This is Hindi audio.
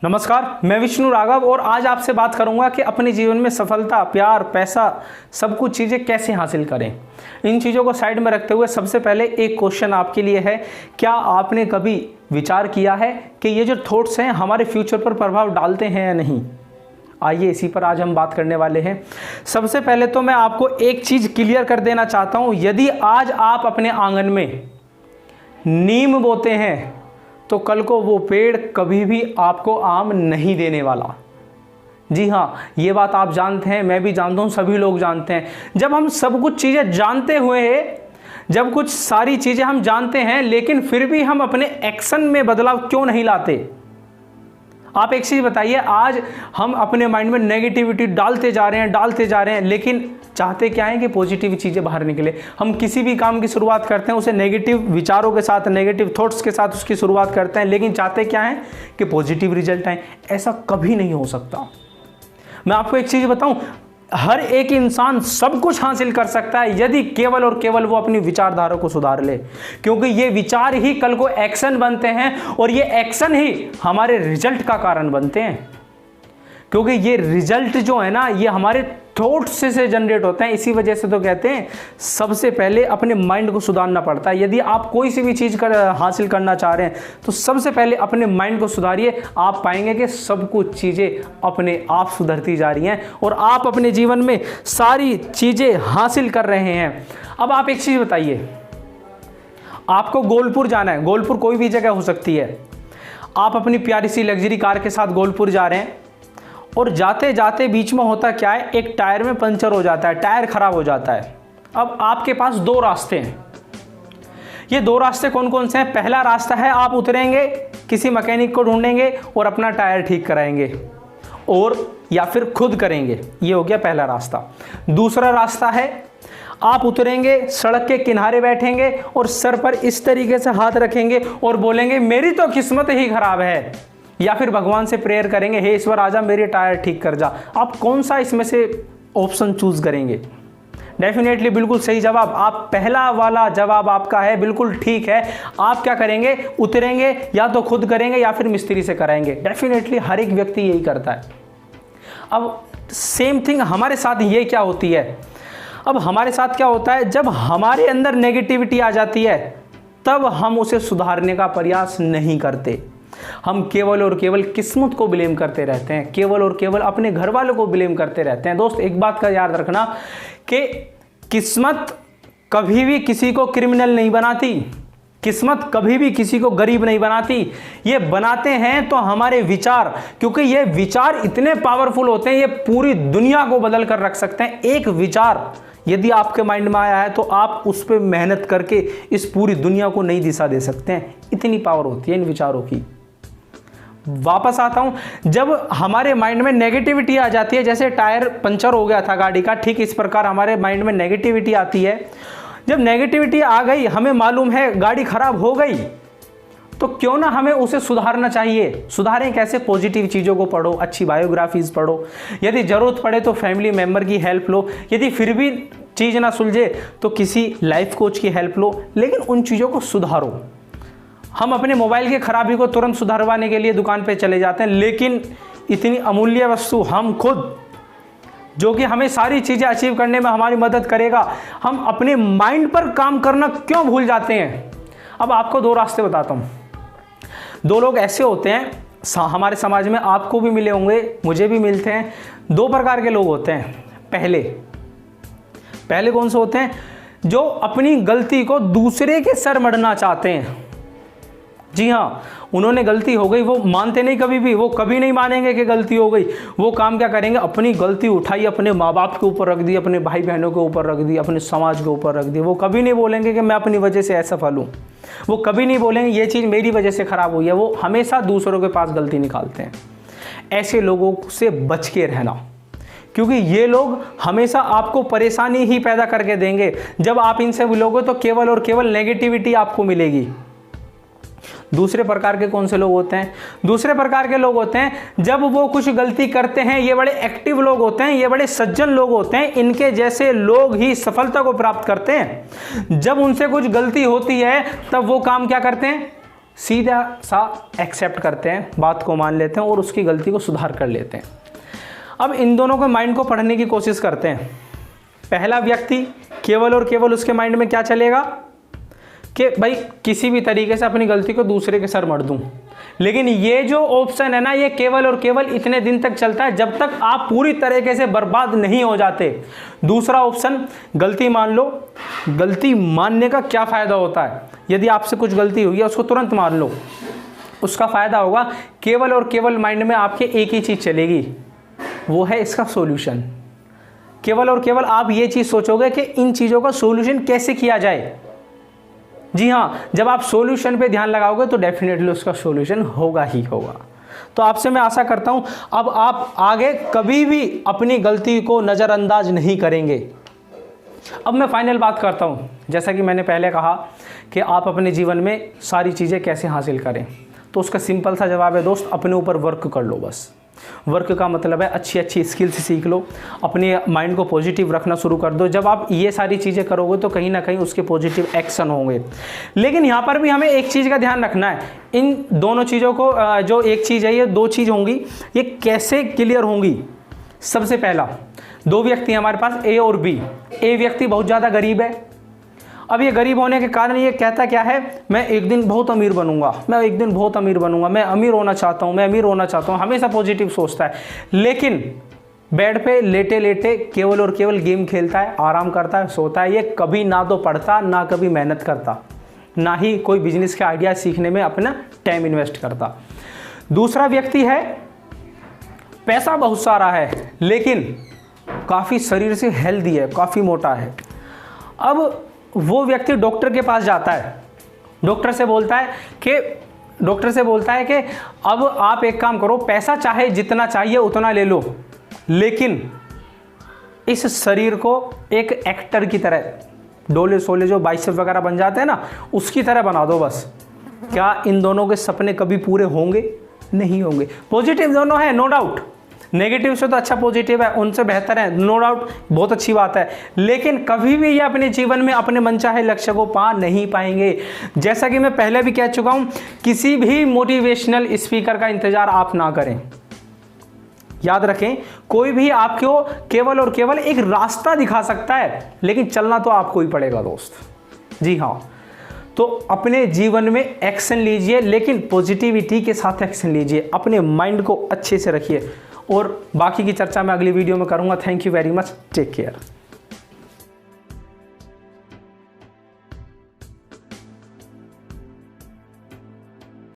नमस्कार, मैं विष्णु राघव और आज आपसे बात करूंगा कि अपने जीवन में सफलता, प्यार, पैसा, सब कुछ चीज़ें कैसे हासिल करें। इन चीज़ों को साइड में रखते हुए सबसे पहले एक क्वेश्चन आपके लिए है, क्या आपने कभी विचार किया है कि ये जो थॉट्स हैं हमारे फ्यूचर पर प्रभाव डालते हैं या नहीं। आइए इसी पर आज हम बात करने वाले हैं। सबसे पहले तो मैं आपको एक चीज़ क्लियर कर देना चाहता हूँ, यदि आज आप अपने आंगन में नीम बोते हैं तो कल को वो पेड़ कभी भी आपको आम नहीं देने वाला। जी हाँ, ये बात आप जानते हैं, मैं भी जानता हूँ, सभी लोग जानते हैं। जब हम सब कुछ चीज़ें जानते हुए, जब कुछ सारी चीज़ें हम जानते हैं लेकिन फिर भी हम अपने एक्शन में बदलाव क्यों नहीं लाते। आप एक चीज़ बताइए, आज हम अपने माइंड में नेगेटिविटी डालते जा रहे हैं लेकिन चाहते क्या है कि पॉजिटिव चीज़ें बाहर निकले। हम किसी भी काम की शुरुआत करते हैं उसे नेगेटिव विचारों के साथ, नेगेटिव थॉट्स के साथ उसकी शुरुआत करते हैं, लेकिन चाहते क्या है कि पॉजिटिव रिजल्ट आए। ऐसा कभी नहीं हो सकता। मैं आपको एक चीज़ बताऊं, हर एक इंसान सब कुछ हासिल कर सकता है यदि केवल और केवल वो अपनी विचारधारा को सुधार ले, क्योंकि ये विचार ही कल को एक्शन बनते हैं और ये एक्शन ही हमारे रिजल्ट का कारण बनते हैं। क्योंकि ये रिजल्ट जो है ना, ये हमारे थॉट्स से जनरेट होते हैं। इसी वजह से तो कहते हैं सबसे पहले अपने माइंड को सुधारना पड़ता है। यदि आप कोई सी भी चीज़ हासिल करना चाह रहे हैं तो सबसे पहले अपने माइंड को सुधारिए। आप पाएंगे कि सब कुछ चीज़ें अपने आप सुधरती जा रही हैं और आप अपने जीवन में सारी चीज़ें हासिल कर रहे हैं। अब आप एक चीज़ बताइए, आपको गोलपुर जाना है। गोलपुर कोई भी जगह हो सकती है। आप अपनी प्यारी सी लग्जरी कार के साथ गोलपुर जा रहे हैं और जाते जाते बीच में होता क्या है, एक टायर में पंचर हो जाता है, टायर खराब हो जाता है। अब आपके पास दो रास्ते हैं। ये दो रास्ते कौन कौन से हैं? पहला रास्ता है, आप उतरेंगे, किसी मैकेनिक को ढूंढेंगे और अपना टायर ठीक कराएंगे, और या फिर खुद करेंगे। ये हो गया पहला रास्ता। दूसरा रास्ता है, आप उतरेंगे, सड़क के किनारे बैठेंगे और सर पर इस तरीके से हाथ रखेंगे और बोलेंगे मेरी तो किस्मत ही खराब है, या फिर भगवान से प्रेयर करेंगे, हे ईश्वर आजा मेरे टायर ठीक कर जा। आप कौन सा इसमें से ऑप्शन चूज करेंगे? डेफिनेटली बिल्कुल सही जवाब, आप पहला वाला जवाब आपका है, बिल्कुल ठीक है। आप क्या करेंगे? उतरेंगे, या तो खुद करेंगे या फिर मिस्त्री से कराएंगे। डेफिनेटली हर एक व्यक्ति यही करता है। अब सेम थिंग हमारे साथ ये क्या होती है? अब हमारे साथ क्या होता है, जब हमारे अंदर नेगेटिविटी आ जाती है तब हम उसे सुधारने का प्रयास नहीं करते। हम केवल और केवल किस्मत को ब्लेम करते रहते हैं, केवल और केवल अपने घर वालों को ब्लेम करते रहते हैं। दोस्त, एक बात का याद रखना कि किस्मत कभी भी किसी को क्रिमिनल नहीं बनाती, किस्मत कभी भी किसी को गरीब नहीं बनाती। ये बनाते हैं तो हमारे विचार, क्योंकि ये विचार इतने पावरफुल होते हैं, ये पूरी दुनिया को बदल कर रख सकते हैं। एक विचार यदि आपके माइंड में आया है तो आप उस पर मेहनत करके इस पूरी दुनिया को नई दिशा दे सकते हैं। इतनी पावर होती है इन विचारों की। वापस आता हूं, जब हमारे माइंड में नेगेटिविटी आ जाती है, जैसे टायर पंचर हो गया था गाड़ी का, ठीक इस प्रकार हमारे माइंड में नेगेटिविटी आती है। जब नेगेटिविटी आ गई, हमें मालूम है गाड़ी खराब हो गई, तो क्यों ना हमें उसे सुधारना चाहिए। सुधारें कैसे? पॉजिटिव चीज़ों को पढ़ो, अच्छी बायोग्राफीज पढ़ो, यदि ज़रूरत पड़े तो फैमिली मेम्बर की हेल्प लो, यदि फिर भी चीज़ ना सुलझे तो किसी लाइफ कोच की हेल्प लो, लेकिन उन चीज़ों को सुधारो। हम अपने मोबाइल की खराबी को तुरंत सुधारवाने के लिए दुकान पे चले जाते हैं, लेकिन इतनी अमूल्य वस्तु हम खुद, जो कि हमें सारी चीज़ें अचीव करने में हमारी मदद करेगा, हम अपने माइंड पर काम करना क्यों भूल जाते हैं। अब आपको दो रास्ते बताता हूँ। दो लोग ऐसे होते हैं हमारे समाज में, आपको भी मिले होंगे, मुझे भी मिलते हैं। दो प्रकार के लोग होते हैं। पहले कौन से होते हैं? जो अपनी गलती को दूसरे के सर मढ़ना चाहते हैं। जी हाँ, उन्होंने गलती हो गई, वो मानते नहीं कभी भी, वो कभी नहीं मानेंगे कि गलती हो गई। वो काम क्या करेंगे? अपनी गलती उठाई, अपने माँ बाप के ऊपर रख दी, अपने भाई बहनों के ऊपर रख दी, अपने समाज के ऊपर रख दी। वो कभी नहीं बोलेंगे कि मैं अपनी वजह से असफल हूँ, वो कभी नहीं बोलेंगे ये चीज़ मेरी वजह से खराब हुई है। वो हमेशा दूसरों के पास गलती निकालते हैं। ऐसे लोगों से बच के रहना, क्योंकि ये लोग हमेशा आपको परेशानी ही पैदा करके देंगे। जब आप इनसे मिलोगे तो केवल और केवल नेगेटिविटी आपको मिलेगी। दूसरे प्रकार के कौन से लोग होते हैं? दूसरे प्रकार के लोग होते हैं जब वो कुछ गलती करते हैं, ये बड़े एक्टिव लोग होते हैं, ये बड़े सज्जन लोग होते हैं, इनके जैसे लोग ही सफलता को प्राप्त करते हैं। जब उनसे कुछ गलती होती है तब वो काम क्या करते हैं? सीधा सा एक्सेप्ट करते हैं, बात को मान लेते हैं और उसकी गलती को सुधार कर लेते हैं। अब इन दोनों के माइंड को पढ़ने की कोशिश करते हैं। पहला व्यक्ति केवल और केवल उसके माइंड में क्या चलेगा कि भाई किसी भी तरीके से अपनी गलती को दूसरे के सर मढ़ दूं। लेकिन ये जो ऑप्शन है ना, ये केवल और केवल इतने दिन तक चलता है जब तक आप पूरी तरीके से बर्बाद नहीं हो जाते। दूसरा ऑप्शन, गलती मान लो। गलती मानने का क्या फ़ायदा होता है? यदि आपसे कुछ गलती हुई है उसको तुरंत मान लो, उसका फ़ायदा होगा केवल और केवल माइंड में आपके एक ही चीज़ चलेगी, वो है इसका सॉल्यूशन। केवल और केवल आप ये चीज़ सोचोगे कि इन चीज़ों का सॉल्यूशन कैसे किया जाए। जी हाँ, जब आप सॉल्यूशन पे ध्यान लगाओगे तो डेफिनेटली उसका सॉल्यूशन होगा ही होगा। तो आपसे मैं आशा करता हूँ अब आप आगे कभी भी अपनी गलती को नज़रअंदाज नहीं करेंगे। अब मैं फाइनल बात करता हूँ। जैसा कि मैंने पहले कहा कि आप अपने जीवन में सारी चीज़ें कैसे हासिल करें, तो उसका सिंपल सा जवाब है दोस्त, अपने ऊपर वर्क कर लो बस। वर्क का मतलब है अच्छी अच्छी स्किल्स सीख लो, अपने माइंड को पॉजिटिव रखना शुरू कर दो। जब आप ये सारी चीज़ें करोगे तो कहीं ना कहीं उसके पॉजिटिव एक्शन होंगे। लेकिन यहाँ पर भी हमें एक चीज़ का ध्यान रखना है, इन दोनों चीज़ों को जो एक चीज़ है, ये दो चीज़ होंगी, ये कैसे क्लियर होंगी। सबसे पहला, दो व्यक्ति हैं हमारे पास, ए और बी। ए व्यक्ति बहुत ज़्यादा गरीब है। अब ये गरीब होने के कारण ये कहता क्या है, मैं एक दिन बहुत अमीर बनूंगा, मैं एक दिन बहुत अमीर बनूंगा, मैं अमीर होना चाहता हूँ, मैं अमीर होना चाहता हूँ, हमेशा पॉजिटिव सोचता है। लेकिन बेड पे लेटे लेटे केवल और केवल गेम खेलता है, आराम करता है, सोता है। ये कभी ना तो पढ़ता, ना कभी मेहनत करता, ना ही कोई बिजनेस के आइडिया सीखने में अपना टाइम इन्वेस्ट करता। दूसरा व्यक्ति है, पैसा बहुत सारा है लेकिन काफ़ी शरीर से हेल्दी है, काफ़ी मोटा है। अब वो व्यक्ति डॉक्टर के पास जाता है, डॉक्टर से बोलता है कि अब आप एक काम करो, पैसा चाहे जितना चाहिए उतना ले लो, लेकिन इस शरीर को एक एक्टर की तरह, डोले सोले जो बाइसेप वगैरह बन जाते हैं ना, उसकी तरह बना दो बस। क्या इन दोनों के सपने कभी पूरे होंगे? नहीं होंगे। पॉजिटिव दोनों है, नो डाउट। नेगेटिव से तो अच्छा पॉजिटिव है, उनसे बेहतर है, नो डाउट, बहुत अच्छी बात है। लेकिन कभी भी ये अपने जीवन में अपने मनचाहे लक्ष्य को पा नहीं पाएंगे। जैसा कि मैं पहले भी कह चुका हूं, किसी भी मोटिवेशनल स्पीकर का इंतजार आप ना करें। याद रखें, कोई भी आपको केवल और केवल एक रास्ता दिखा सकता है, लेकिन चलना तो आपको ही पड़ेगा दोस्त। जी हाँ, तो अपने जीवन में एक्शन लीजिए, लेकिन पॉजिटिविटी के साथ एक्शन लीजिए। अपने माइंड को अच्छे से रखिए और बाकी की चर्चा मैं अगली वीडियो में करूंगा। Thank you very much, take care.